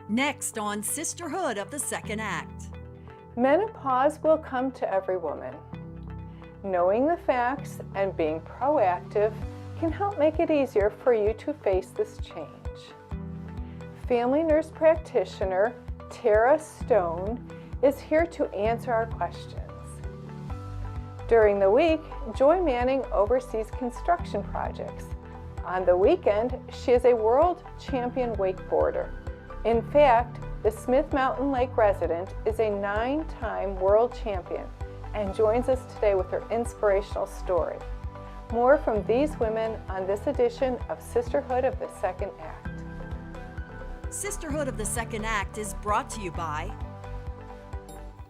Next on Sisterhood of the Second Act. Menopause will come to every woman. Knowing the facts and being proactive can help make it easier for you to face this change. Family Nurse Practitioner Tara Stone is here to answer our questions. During the week, Joy Manning oversees construction projects. On the weekend, she is a world champion wakeboarder. In fact, the Smith Mountain Lake resident is a 9-time world champion and joins us today with her inspirational story. More from these women on this edition of Sisterhood of the Second Act. Sisterhood of the Second Act is brought to you by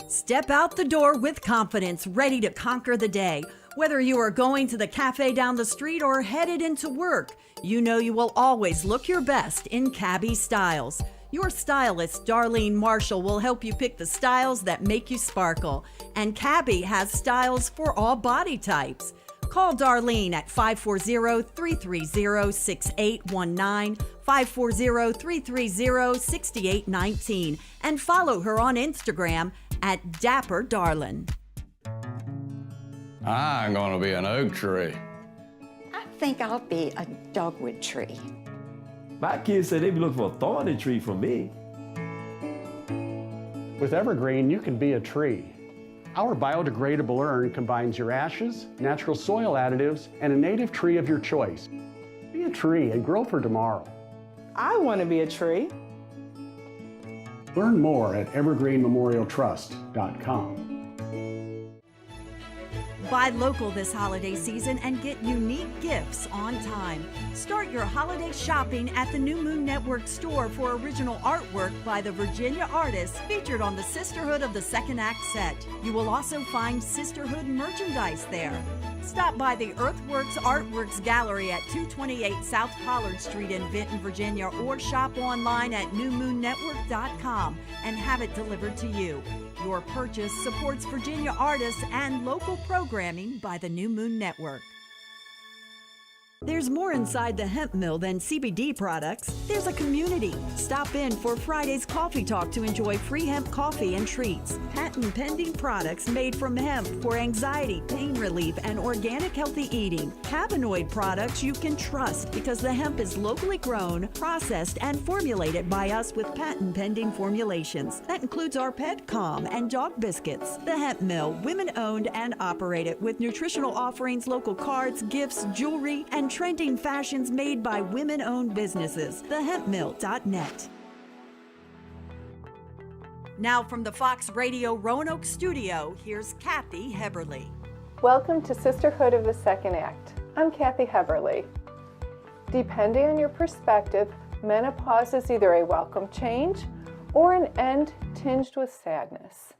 Step out the door with confidence, ready to conquer the day. Whether you are going to the cafe down the street or headed into work, you know you will always look your best in Cabby Styles. Your stylist, Darlene Marshall, will help you pick the styles that make you sparkle. And Cabby has styles for all body types. Call Darlene at 540-330-6819, 540-330-6819, and follow her on Instagram at Dapper Darlin. I'm gonna be an oak tree. I think I'll be a dogwood tree. My kids say they be looking for a thorny tree from me. With Evergreen, you can be a tree. Our biodegradable urn combines your ashes, natural soil additives, and a native tree of your choice. Be a tree and grow for tomorrow. I want to be a tree. Learn more at evergreenmemorialtrust.com. Buy local this holiday season and get unique gifts on time. Start your holiday shopping at the New Moon Network store for original artwork by the Virginia artists featured on the Sisterhood of the Second Act set. You will also find Sisterhood merchandise there. Stop by the Earthworks Artworks Gallery at 228 South Pollard Street in Vinton, Virginia, or shop online at newmoonnetwork.com and have it delivered to you. Your purchase supports Virginia artists and local programming by the New Moon Network. There's more inside the hemp mill than CBD products. There's a community. Stop in for Friday's Coffee Talk to enjoy free hemp coffee and treats. Patent pending products made from hemp for anxiety, pain relief, and organic healthy eating. Cannabinoid products you can trust because the hemp is locally grown, processed, and formulated by us with patent pending formulations. That includes our Pet Calm and dog biscuits. The Hemp Mill, women owned and operated with nutritional offerings, local cards, gifts, jewelry, and trending fashions made by women-owned businesses. TheHempMill.net. Now from the Fox Radio Roanoke studio, here's Kathy Heberle. Welcome to Sisterhood of the Second Act. I'm Kathy Heberle. Depending on your perspective, menopause is either a welcome change or an end tinged with sadness.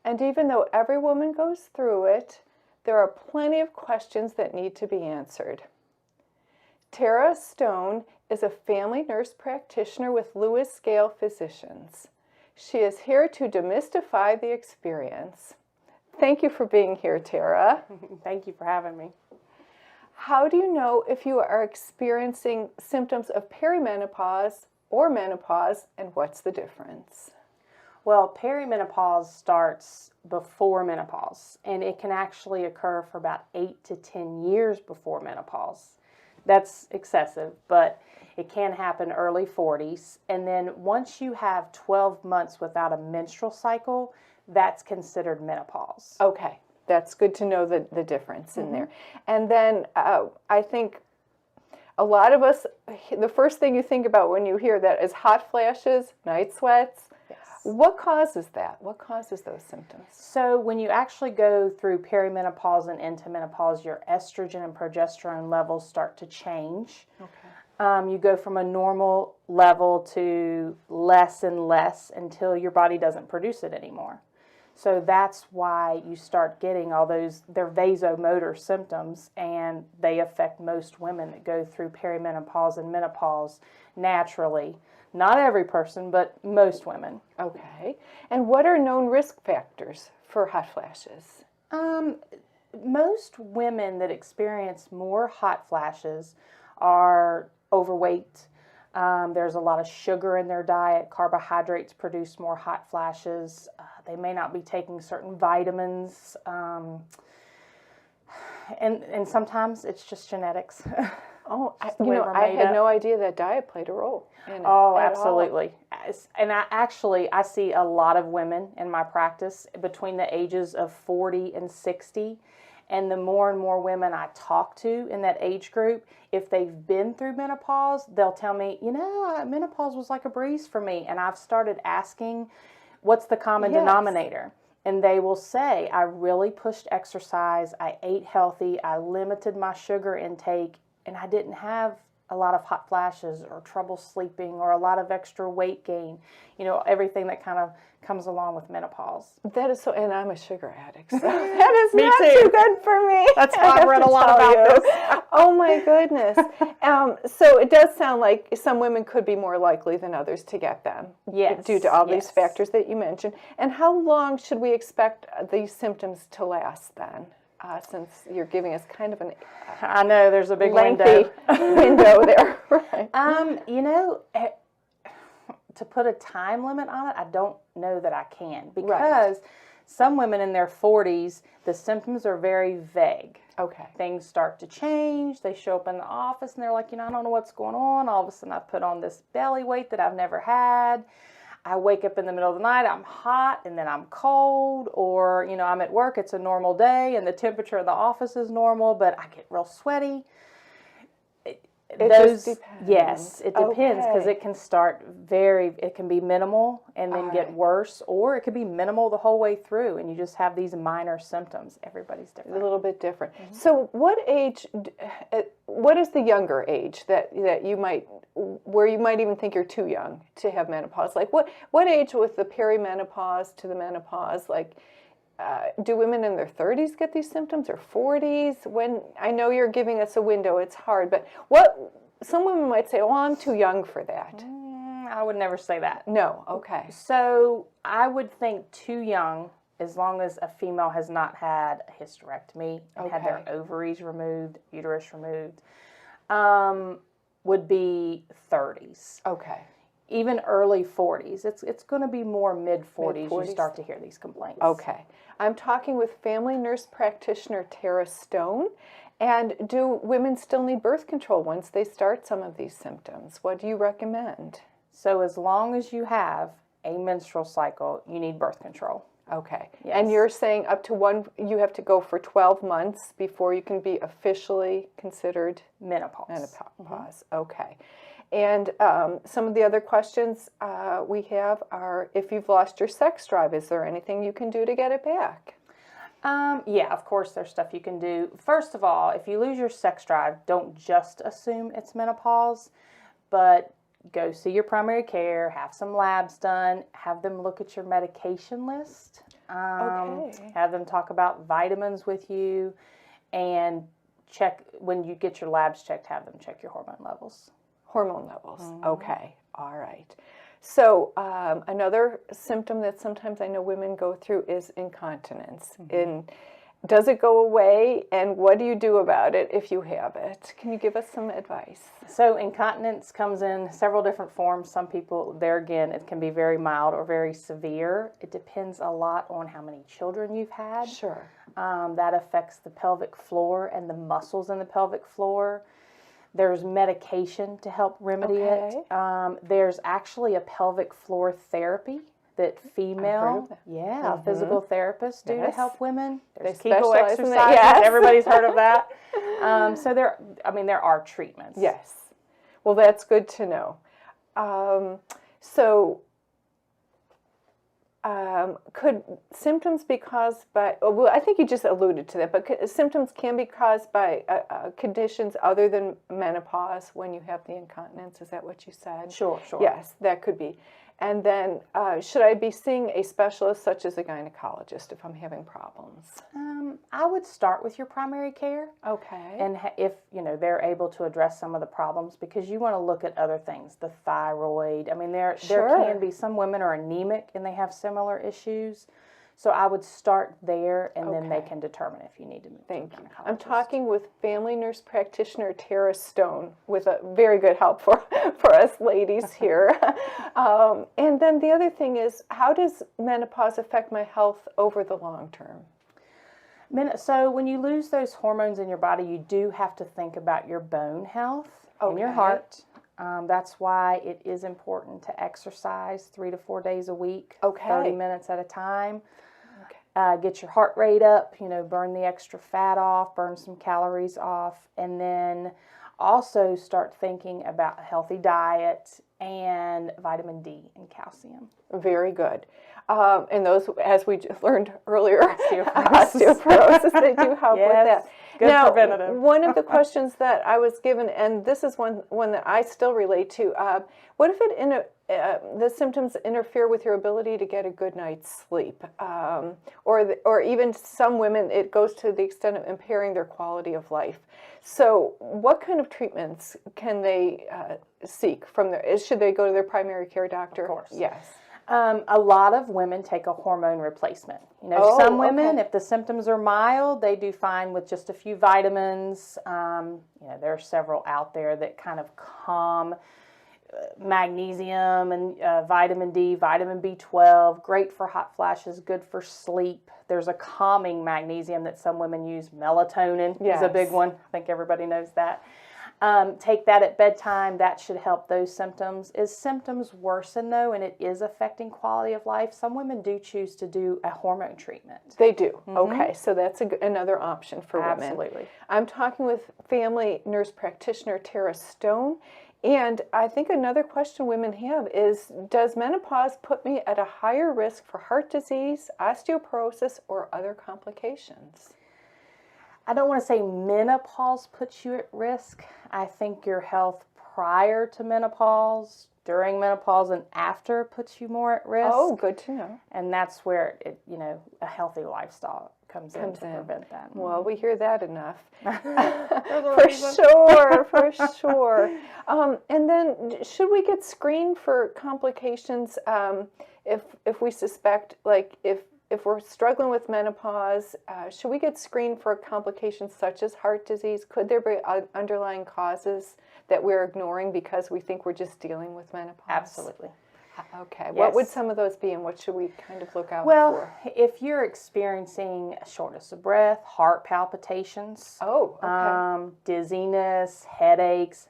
And even though every woman goes through it, there are plenty of questions that need to be answered. Tara Stone is a family nurse practitioner with LewisGale Physicians. She is here to demystify the experience. Thank you for being here, Tara. Thank you for having me. How do you know if you are experiencing symptoms of perimenopause or menopause, and what's the difference? Well, perimenopause starts before menopause, and it can actually occur for about 8 to 10 years before menopause. That's excessive, but it can happen early 40s. And then once you have 12 months without a menstrual cycle, that's considered menopause. Okay, that's good to know the difference in there. And then I think a lot of us, the first thing you think about when you hear that is hot flashes, night sweats. Yes. What causes that? What causes those symptoms? So when you actually go through perimenopause and into menopause, your estrogen and progesterone levels start to change. Okay. You go from a normal level to less and less until your body doesn't produce it anymore. So that's why you start getting all those, they're vasomotor symptoms, and they affect most women that go through perimenopause and menopause naturally. Not every person, but most women. Okay. And what are known risk factors for hot flashes? Most women that experience more hot flashes are overweight, There's a lot of sugar in their diet. Carbohydrates produce more hot flashes. They may not be taking certain vitamins. And sometimes it's just genetics. Oh, I had no idea that diet played a role in it. Oh, at absolutely. And I see a lot of women in my practice between the ages of 40 and 60. And the more and more women I talk to in that age group, if they've been through menopause, they'll tell me, menopause was like a breeze for me. And I've started asking, what's the common denominator? And they will say, I really pushed exercise, I ate healthy, I limited my sugar intake, and I didn't have a lot of hot flashes or trouble sleeping or a lot of extra weight gain. Everything that kind of comes along with menopause. That is so, and I'm a sugar addict, so that is Me not too. too good for me. That's why I've read a lot about this. Oh my goodness. So it does sound like some women could be more likely than others to get them. Yes. Due to all these factors that you mentioned. And how long should we expect these symptoms to last then? Since you're giving us kind of an I know there's a big lengthy window there. Right. To put a time limit on it, I don't know that I can, because some women in their 40s, the symptoms are very vague. Okay. Things start to change. They show up in the office and they're like, I don't know what's going on. All of a sudden I've put on this belly weight that I've never had. I wake up in the middle of the night, I'm hot, and then I'm cold, or, I'm at work, it's a normal day, and the temperature in the office is normal, but I get real sweaty. It just depends. Yes, it depends, because it can it can be minimal and then get worse, or it could be minimal the whole way through, and you just have these minor symptoms. Everybody's different. A little bit different. So what is the younger age that you might, where you might even think you're too young to have menopause? Like what age with the perimenopause to the menopause, do women in their 30s get these symptoms, or 40s? When I know you're giving us a window, it's hard, but some women might say, I'm too young for that. I would never say that. No, okay. So I would think too young, as long as a female has not had a hysterectomy and had their ovaries removed, uterus removed, would be 30s. Okay. Even early 40s. It's going to be more mid-40s you start to hear these complaints. Okay. I'm talking with Family Nurse Practitioner Tara Stone. And do women still need birth control once they start some of these symptoms? What do you recommend? So as long as you have a menstrual cycle, you need birth control. Okay. Yes. And you're saying up to you have to go for 12 months before you can be officially considered menopause. Okay. And some of the other questions we have are, if you've lost your sex drive, is there anything you can do to get it back? Yeah, of course there's stuff you can do. First of all, if you lose your sex drive, don't just assume it's menopause, but go see your primary care, have some labs done, have them look at your medication list, have them talk about vitamins with you, and check, when you get your labs checked, have them check your hormone levels. Hormone levels. Okay. All right. So another symptom that sometimes I know women go through is incontinence. And does it go away, and what do you do about it if you have it? Can you give us some advice? So incontinence comes in several different forms. Some people, there again, it can be very mild or very severe. It depends a lot on how many children you've had. Sure. That affects the pelvic floor and the muscles in the pelvic floor. There's medication to help remedy it. There's actually a pelvic floor therapy that female, physical therapists do to help women. There's Kegel exercises. Everybody's heard of that. So there are treatments. Yes. Well, that's good to know. Could symptoms be caused by, well, I think you just alluded to that, but symptoms can be caused by conditions other than menopause when you have the incontinence. Is that what you said? Sure. Yes, that could be. And then should I be seeing a specialist such as a gynecologist if I'm having problems? I would start with your primary care. Okay. And if, they're able to address some of the problems, because you want to look at other things, the thyroid. I mean, there can be, some women are anemic and they have similar issues. So I would start there, and then they Okay. can determine if you need to move Thank to a you. gynecologist. I'm talking with Family Nurse Practitioner Tara Stone with a very good help for us ladies here. And then the other thing is, how does menopause affect my health over the long term? So when you lose those hormones in your body, you do have to think about your bone health and your Okay. heart. That's why it is important to exercise 3 to 4 days a week, Okay. 30 minutes at a time. Get your heart rate up, burn the extra fat off, burn some calories off, and then also start thinking about a healthy diet and vitamin D and calcium. Very good. And those, as we just learned earlier, Osteoporosis. osteoporosis, they do help with Yes, that. good Now, preventative. one of the questions that I was given, and this is one that I still relate to, what if the symptoms interfere with your ability to get a good night's sleep? Or even some women, it goes to the extent of impairing their quality of life. So what kind of treatments can they seek from should they go to their primary care doctor? Of course. Yes. A lot of women take a hormone replacement. Oh, Some women, okay. if the symptoms are mild, they do fine with just a few vitamins. There are several out there that kind of calm magnesium and vitamin D, vitamin B12, great for hot flashes, good for sleep. There's a calming magnesium that some women use. Melatonin is a big Yes. one. I think everybody knows that. Take that at bedtime. That should help those symptoms. As symptoms worsen, though, and it is affecting quality of life, some women do choose to do a hormone treatment. They do. Okay, so that's another option for women. Absolutely. I'm talking with Family Nurse Practitioner Tara Stone, and I think another question women have is, does menopause put me at a higher risk for heart disease, osteoporosis, or other complications? I don't want to say menopause puts you at risk. I think your health prior to menopause, during menopause, and after puts you more at risk. Oh, good to know. And that's where a healthy lifestyle comes in to prevent that. Well, we hear that enough. For sure. And then, should we get screened for complications if we suspect, like, if we're struggling with menopause, should we get screened for complications such as heart disease? Could there be underlying causes that we're ignoring because we think we're just dealing with menopause? Absolutely. Okay. What would Yes. some of those be, and what should we kind of look out Well, for? if you're experiencing shortness of breath, heart palpitations, Oh, okay. dizziness, headaches,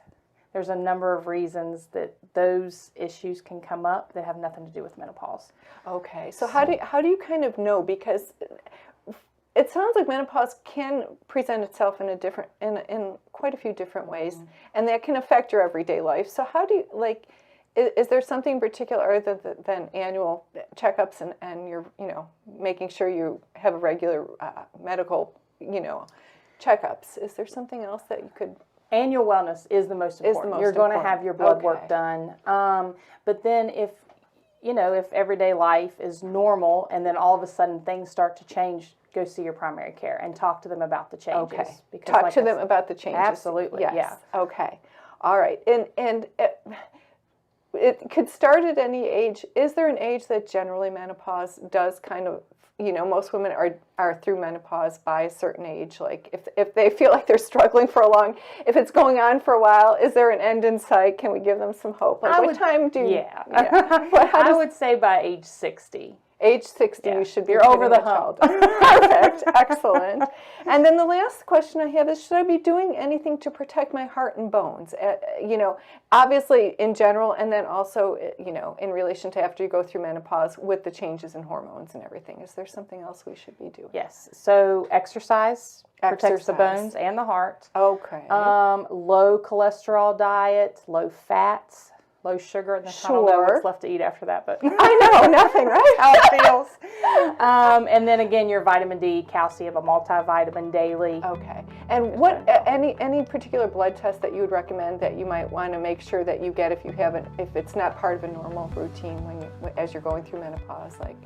there's a number of reasons that those issues can come up that have nothing to do with menopause. Okay. So how do you kind of know? Because it sounds like menopause can present itself in quite a few different ways, and that can affect your everyday life. So how do you, is there something in particular other than annual checkups and you're, making sure you have a regular medical, checkups? Is there something else that you could? Annual wellness is the most important. You're going to have your blood work done. But then if everyday life is normal and then all of a sudden things start to change, go see your primary care and talk to them about the changes. Okay. Because Talk to them about the changes. Absolutely, Yes. yeah. Okay. All right. And it could start at any age. Is there an age that generally menopause does kind of, most women are through menopause by a certain age? Like if they feel like they're struggling if it's going on for a while, is there an end in sight? Can we give them some hope? Like what time do you? Yeah. I would say by age 60. Age 60, you should be You're over giving the hump. Perfect. Excellent. And then the last question I have is, should I be doing anything to protect my heart and bones? Obviously in general, and then also, in relation to after you go through menopause with the changes in hormones and everything. Is there something else we should be doing? Yes. So exercise protects the bones and the heart. Okay. Low cholesterol diet, low fats, low sugar. And I don't know what's left to eat after that, but I know, nothing, right? how it feels. And then again, your vitamin D, calcium, a multivitamin daily. Okay. And what any particular blood test that you would recommend that you might want to make sure that you get if it's not part of a normal routine as you're going through menopause, like?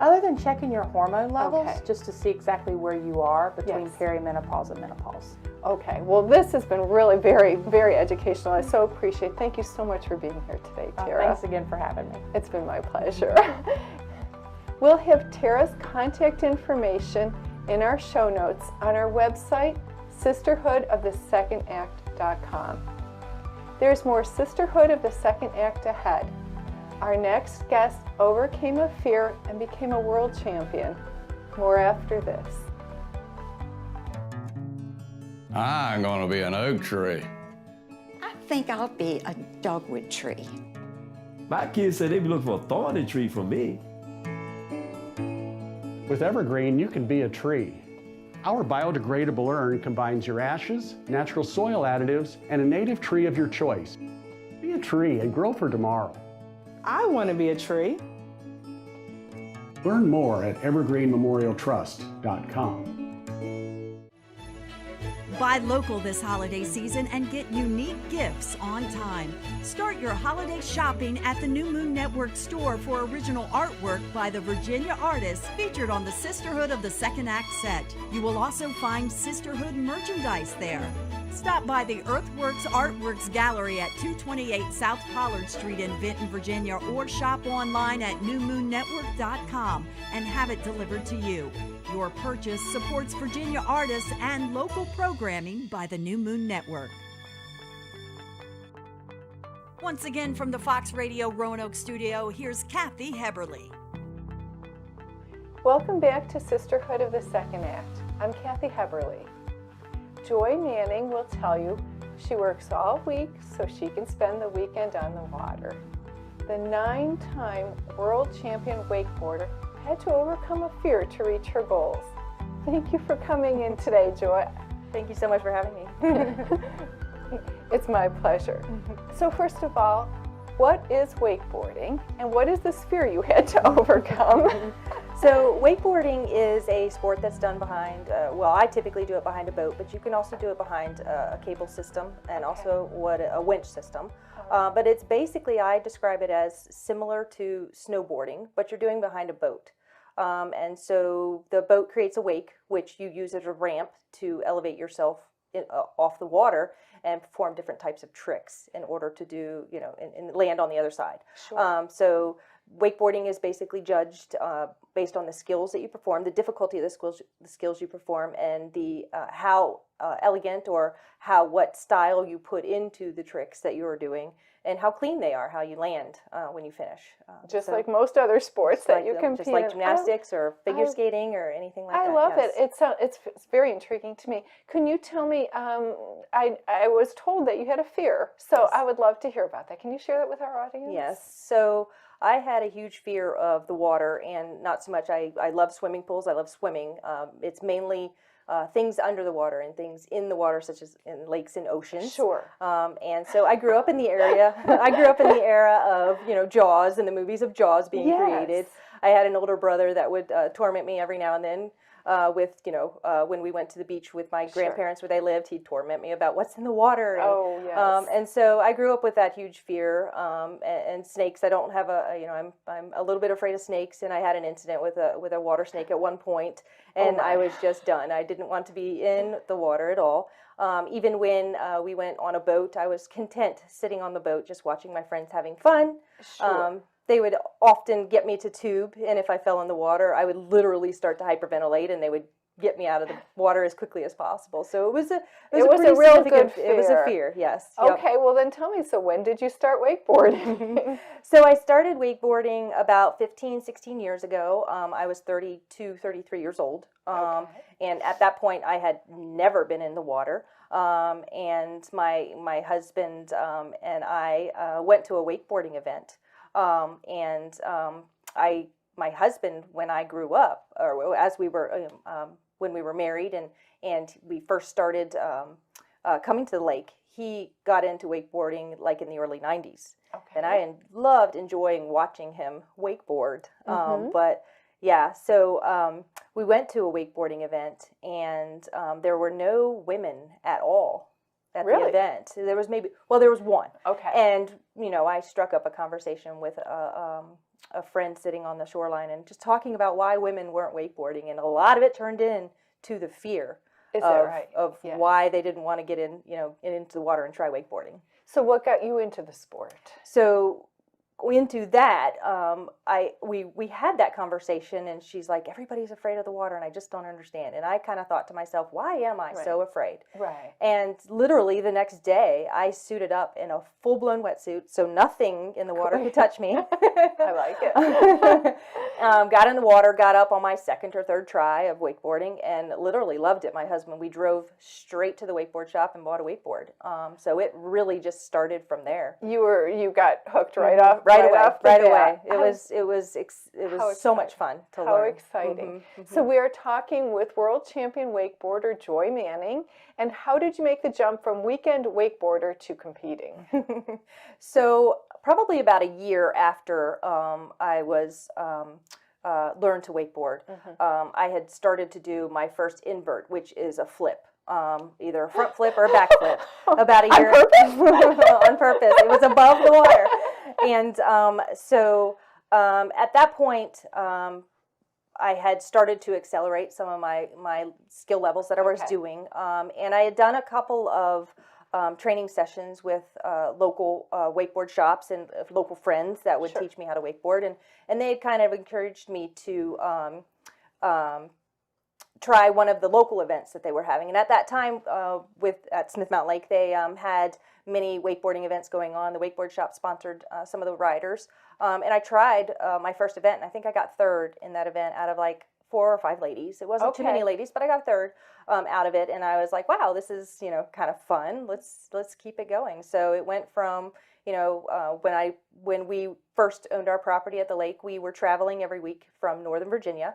Other than checking your hormone levels, Okay. just to see exactly where you are between Yes. perimenopause and menopause. Okay, well, this has been really very, very educational. I so appreciate it. Thank you so much for being here today, Tara. Thanks again for having me. It's been my pleasure. We'll have Tara's contact information in our show notes on our website, sisterhoodofthesecond-act.com. There's more Sisterhood of the Second Act ahead. Our next guest overcame a fear and became a world champion. More after this. I'm gonna be an oak tree. I think I'll be a dogwood tree. My kids say they be looking for a thorny tree from me. With Evergreen, you can be a tree. Our biodegradable urn combines your ashes, natural soil additives, and a native tree of your choice. Be a tree and grow for tomorrow. I want to be a tree. Learn more at evergreenmemorialtrust.com. Buy local this holiday season and get unique gifts on time. Start your holiday shopping at the New Moon Network store for original artwork by the Virginia artists featured on the Sisterhood of the Second Act set. You will also find Sisterhood merchandise there. Stop by the Earthworks Artworks Gallery at 228 South Pollard Street in Vinton, Virginia, or shop online at newmoonnetwork.com and have it delivered to you. Your purchase supports Virginia artists and local programming by the New Moon Network. Once again from the Fox Radio Roanoke studio, here's Kathy Heberle. Welcome back to Sisterhood of the Second Act. I'm Kathy Heberle. Joy Manning will tell you she works all week so she can spend the weekend on the water. The 9-time world champion wakeboarder had to overcome a fear to reach her goals. Thank you for coming in today, Joy. Thank you so much for having me. It's my pleasure. So first of all, what is wakeboarding and what is this fear you had to overcome? So wakeboarding is a sport that's done behind, well, I typically do it behind a boat, but you can also do it behind a cable system and also a winch system. But it's basically, I describe it as similar to snowboarding, but you're doing behind a boat. And so the boat creates a wake, which you use as a ramp to elevate yourself off the water and perform different types of tricks in order to do, and land on the other side. Sure. So wakeboarding is basically judged based on the skills that you perform, the difficulty of the skills you perform, and the how elegant or what style you put into the tricks that you are doing, and how clean they are, how you land when you finish. Just like most other sports that you compete just like in. gymnastics or figure skating or anything like that. I love yes. it. It's very intriguing to me. Can you tell me? I was told that you had a fear, so Yes. I would love to hear about that. Can you share that with our audience? Yes. So I had a huge fear of the water, and not so much. I love swimming pools. I love swimming. It's mainly things under the water and things in the water, such as in lakes and oceans. Sure. And so I grew up in the area. I grew up in the era of Jaws and the movies of Jaws being created. I had an older brother that would torment me every now and then. When we went to the beach with my grandparents where they lived, he'd torment me about what's in the water. And, and so I grew up with that huge fear. And snakes, I don't have I'm a little bit afraid of snakes, and I had an incident with a water snake at one point, and I was just done. I didn't want to be in the water at all. Even when we went on a boat, I was content sitting on the boat, just watching my friends having fun. Sure. They would often get me to tube, and if I fell in the water, I would literally start to hyperventilate, and they would get me out of the water as quickly as possible. So it was a real good fear. It was a fear, yes. Okay, well then tell me, so when did you start wakeboarding? So I started wakeboarding about 15, 16 years ago. I was 32, 33 years old. And at that point, I had never been in the water. And my husband and I went to a wakeboarding event. My husband, when I grew up, or as we were, when we were married and we first started coming to the lake, he got into wakeboarding like in the early 90s. Okay. And I loved enjoying watching him wakeboard. But yeah, so we went to a wakeboarding event, and there were no women at all at the event. There was there was one. Okay. And, I struck up a conversation with a friend sitting on the shoreline and just talking about why women weren't wakeboarding, and a lot of it turned into the fear of why they didn't want to get into the water and try wakeboarding. So what got you into the sport? So into that, we had that conversation, and she's like, everybody's afraid of the water, and I just don't understand. And I kind of thought to myself, why am I so afraid? Right. And literally the next day, I suited up in a full-blown wetsuit, so nothing in the water could touch me. I like it. Got in the water, got up on my second or third try of wakeboarding, and literally loved it. My husband, we drove straight to the wakeboard shop and bought a wakeboard. So it really just started from there. You got hooked right off. Right away. It was so much fun to learn. How exciting. So we are talking with world champion wakeboarder Joy Manning. And how did you make the jump from weekend wakeboarder to competing? So probably about a year after I was learned to wakeboard, I had started to do my first invert, which is a flip. Either a front flip or a back flip. About a year on purpose. It was above the water. And so at that point, I had started to accelerate some of my skill levels that I was doing. And I had done a couple of training sessions with local wakeboard shops and local friends that would teach me how to wakeboard. And they had kind of encouraged me to try one of the local events that they were having. And at that time, at Smith Mountain Lake, they had many wakeboarding events going on. The wakeboard shop sponsored some of the riders. And I tried my first event, and I think I got third in that event out of like 4 or 5 ladies. It wasn't too many ladies, but I got third out of it. And I was like, wow, this is, kind of fun. Let's keep it going. So it went from, when we first owned our property at the lake, we were traveling every week from Northern Virginia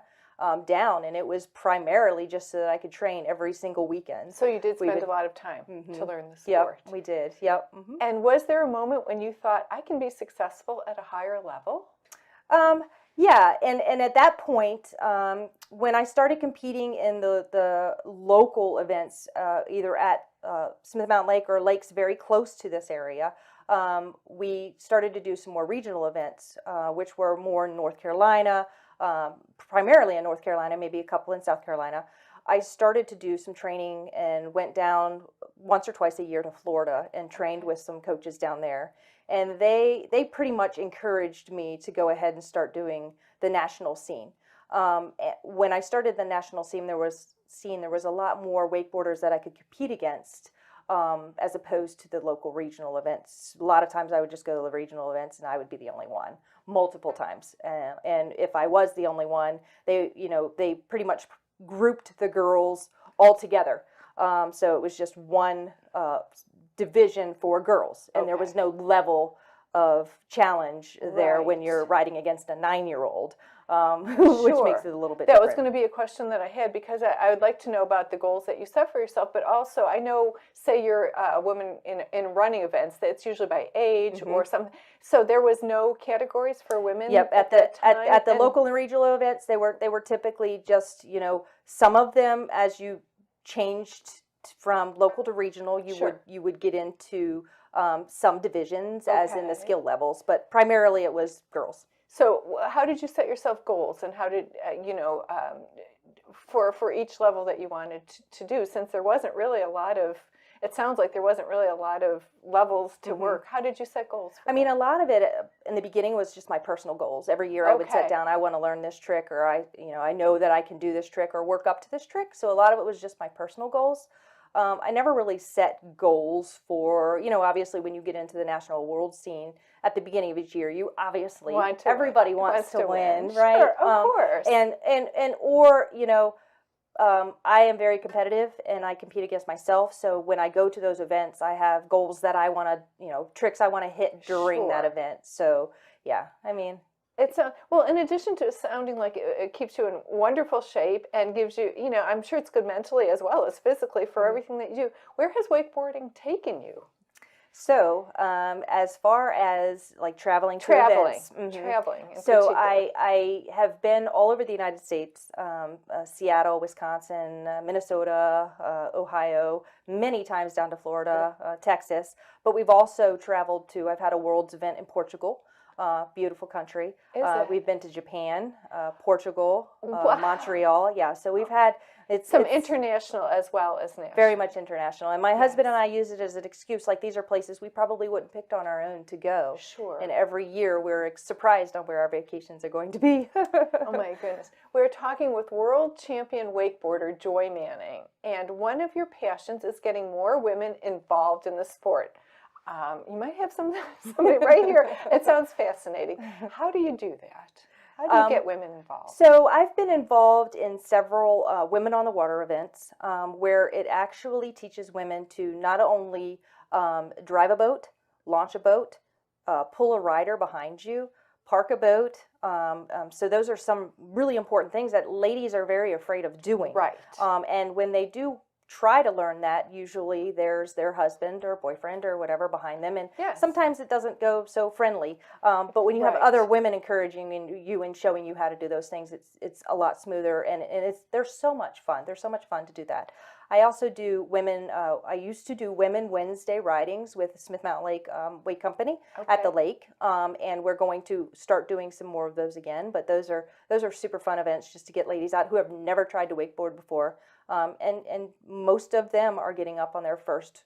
down, and it was primarily just so that I could train every single weekend. So you did spend a lot of time to learn the sport. Yep, we did. Yep. And was there a moment when you thought, I can be successful at a higher level? Yeah, and at that point, when I started competing in the local events, either at Smith Mountain Lake or lakes very close to this area, we started to do some more regional events, which were more in North Carolina, primarily in North Carolina, maybe a couple in South Carolina. I started to do some training and went down once or twice a year to Florida and trained with some coaches down there. And they pretty much encouraged me to go ahead and start doing the national scene. When I started the national scene, there was a lot more wakeboarders that I could compete against, as opposed to the local regional events. A lot of times I would just go to the regional events and I would be the only one, multiple times. And if I was the only one, they pretty much grouped the girls all together. So it was just one division for girls, and there was no level of challenge there when you're riding against a 9-year-old, which makes it a little bit different. That was going to be a question that I had, because I would like to know about the goals that you set for yourself, but also I know, say you're a woman in running events, that it's usually by age or something. So there was no categories for women. Yep, at the local and regional events, they were typically just, some of them, as you changed from local to regional, you would get into some divisions, as in the skill levels, but primarily it was girls. So how did you set yourself goals, and how did for each level that you wanted to do, since there wasn't really a lot of, it sounds like there wasn't really a lot of levels to work. How did you set goals? I mean, a lot of it in the beginning was just my personal goals. Every year I would sit down, I want to learn this trick, or I know that I can do this trick or work up to this trick. So a lot of it was just my personal goals. I never really set goals for, obviously when you get into the national world scene at the beginning of each year, you obviously, everybody wants to win, right? Sure, of course. I am very competitive and I compete against myself. So when I go to those events, I have goals that I want to, tricks I want to hit during that event. So yeah, I mean, it's well, in addition to sounding like it keeps you in wonderful shape and gives you, I'm sure it's good mentally as well as physically for everything that you do. Where has wakeboarding taken you? So, as far as like traveling to events, traveling. So I have been all over the United States, Seattle, Wisconsin, Minnesota, Ohio, many times down to Florida, Texas. But we've also traveled to. I've had a World's event in Portugal. Beautiful country. Is it? We've been to Japan, Portugal, Wow. Montreal. Yeah, so we've had it's international as well as national. very much international. And my husband and I use it as an excuse. Like, these are places we probably wouldn't picked on our own to go. Sure. And every year we're surprised on where our vacations are going to be. Oh my goodness. We're talking with world champion wakeboarder Joy Manning, and one of your passions is getting more women involved in the sport. You might have somebody right here. It sounds fascinating. How do you do that? How do you get women involved? So I've been involved in several Women on the Water events where it actually teaches women to not only drive a boat, launch a boat, pull a rider behind you, park a boat. So those are some really important things that ladies are very afraid of doing. Right. And when they do try to learn that, usually there's their husband or boyfriend or whatever behind them, and sometimes it doesn't go so friendly. But when you have other women encouraging you and showing you how to do those things, it's a lot smoother, and they're so much fun. They're so much fun to do that. I also do women. I used to do Women Wednesday ridings with Smith Mountain Lake Wake Company at the lake, and we're going to start doing some more of those again. But those are super fun events just to get ladies out who have never tried to wakeboard before. And most of them are getting up on their first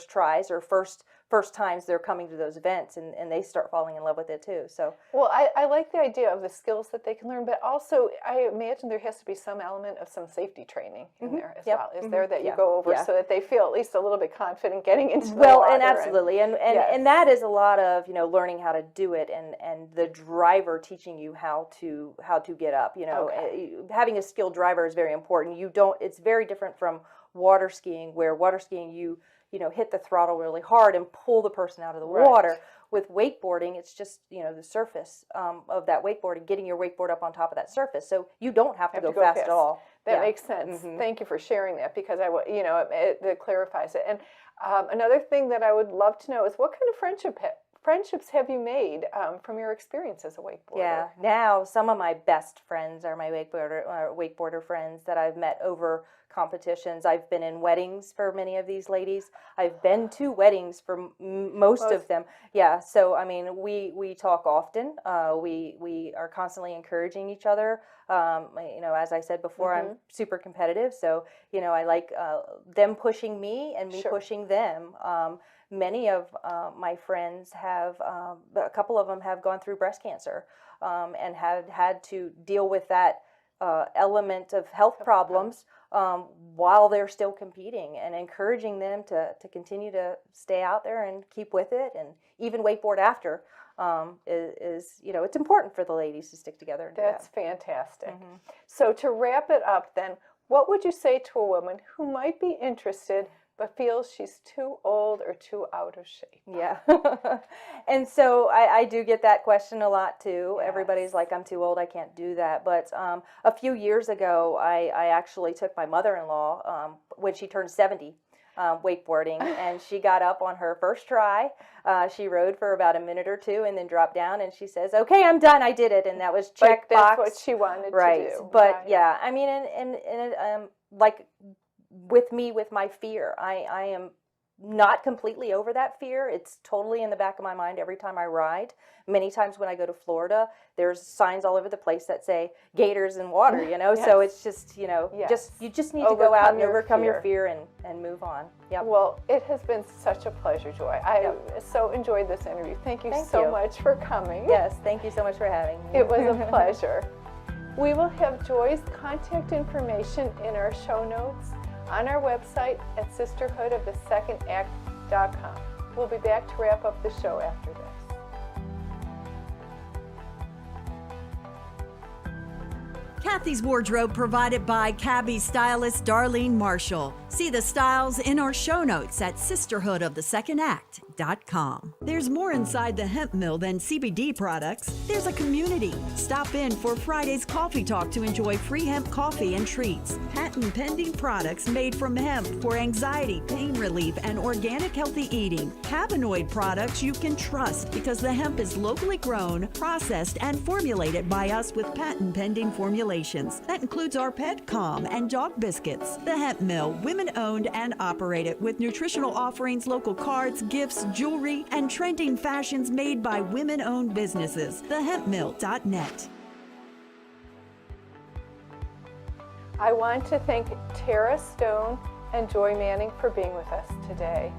tries or first times they're coming to those events, and they start falling in love with it too. So I like the idea of the skills that they can learn, but also I imagine there has to be some element of some safety training in there as well. Is there that you go over so that they feel at least a little bit confident getting into the water? And absolutely, and that is a lot of learning how to do it, and the driver teaching you how to get up. Having a skilled driver is very important. It's very different from water skiing, where water skiing you hit the throttle really hard and pull the person out of the water. With wakeboarding, it's just, the surface of that wakeboard and getting your wakeboard up on top of that surface. So you don't have to go fast at all. That makes sense. Thank you for sharing that, because it clarifies it. And another thing that I would love to know is, what kind of friendships have you made from your experience as a wakeboarder? Yeah, now some of my best friends are my wakeboarder friends that I've met over competitions. I've been in weddings for many of these ladies. I've been to weddings for most of them. Yeah, so I mean, we talk often. We are constantly encouraging each other. As I said before, I'm super competitive, so I like them pushing me and me pushing them. Many of my friends have, a couple of them have gone through breast cancer and have had to deal with that element of health problems while they're still competing, and encouraging them to continue to stay out there and keep with it, and even wakeboard after is it's important for the ladies to stick together and That's fantastic. So to wrap it up then, what would you say to a woman who might be interested but feels she's too old or too out of shape? Yeah. And so I do get that question a lot too. Yes. Everybody's like, I'm too old, I can't do that. But a few years ago, I actually took my mother-in-law, when she turned 70, wakeboarding, and she got up on her first try. She rode for about a minute or two and then dropped down, and she says, okay, I'm done, I did it. And that was check box. That's what she wanted to do. But yeah, I mean, and like, with my fear, I am not completely over that fear. It's totally in the back of my mind every time I ride. Many times when I go to Florida, there's signs all over the place that say gators in water, Yes. So it's just, you just need to go out and overcome your fear and move on. Yep. Well, it has been such a pleasure, Joy. I so enjoyed this interview. Thank you so much for coming. Yes, thank you so much for having me. It was a pleasure. We will have Joy's contact information in our show notes on our website at sisterhoodofthesecond-act.com. We'll be back to wrap up the show after this. Kathy's wardrobe provided by cabbie stylist Darlene Marshall. See the styles in our show notes at sisterhoodofthesecond-act.com. There's more inside the hemp mill than CBD products. There's a community. Stop in for Friday's coffee talk to enjoy free hemp coffee and treats. Patent pending products made from hemp for anxiety, pain relief, and organic healthy eating. Cannabinoid products you can trust because the hemp is locally grown, processed, and formulated by us with patent pending formulations. That includes our pet calm and dog biscuits. The Hemp Mill, women women-owned and operated with nutritional offerings, local cards, gifts, jewelry, and trending fashions made by women-owned businesses. TheHempMill.net. I want to thank Tara Stone and Joy Manning for being with us today.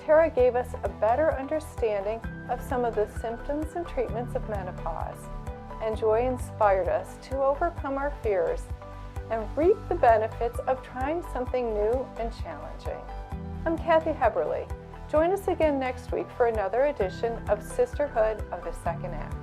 Tara gave us a better understanding of some of the symptoms and treatments of menopause, and Joy inspired us to overcome our fears and reap the benefits of trying something new and challenging. I'm Kathy Heberle. Join us again next week for another edition of Sisterhood of the Second Act.